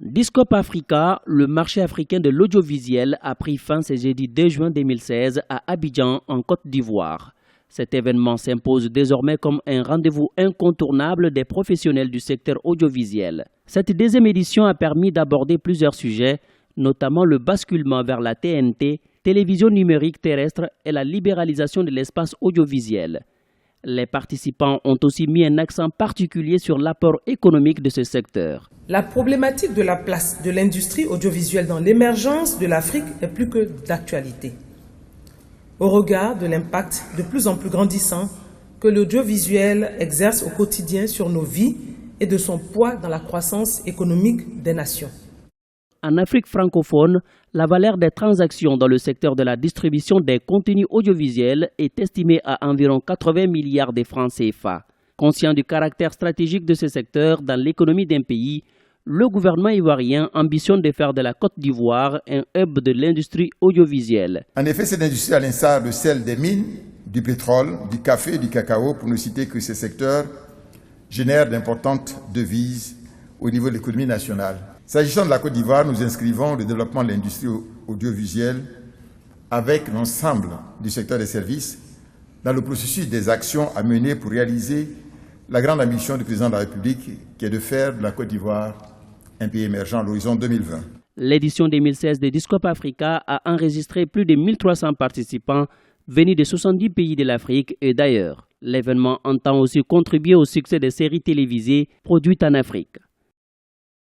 Discope Africa, le marché africain de l'audiovisuel, a pris fin ce jeudi 2 juin 2016 à Abidjan, en Côte d'Ivoire. Cet événement s'impose désormais comme un rendez-vous incontournable des professionnels du secteur audiovisuel. Cette deuxième édition a permis d'aborder plusieurs sujets, notamment le basculement vers la TNT, télévision numérique terrestre et la libéralisation de l'espace audiovisuel. Les participants ont aussi mis un accent particulier sur l'apport économique de ce secteur. La problématique de la place de l'industrie audiovisuelle dans l'émergence de l'Afrique est plus que d'actualité. Au regard de l'impact de plus en plus grandissant que l'audiovisuel exerce au quotidien sur nos vies et de son poids dans la croissance économique des nations. En Afrique francophone, la valeur des transactions dans le secteur de la distribution des contenus audiovisuels est estimée à environ 80 milliards de francs CFA. Conscient du caractère stratégique de ce secteur dans l'économie d'un pays, le gouvernement ivoirien ambitionne de faire de la Côte d'Ivoire un hub de l'industrie audiovisuelle. En effet, cette industrie, à l'instar de celle des mines, du pétrole, du café et du cacao, pour ne citer que ces secteurs, génère d'importantes devises au niveau de l'économie nationale. S'agissant de la Côte d'Ivoire, nous inscrivons le développement de l'industrie audiovisuelle avec l'ensemble du secteur des services dans le processus des actions à mener pour réaliser la grande ambition du président de la République qui est de faire de la Côte d'Ivoire un pays émergent à l'horizon 2020. L'édition 2016 de Discope Africa a enregistré plus de 1300 participants venus de 70 pays de l'Afrique et d'ailleurs. L'événement entend aussi contribuer au succès des séries télévisées produites en Afrique.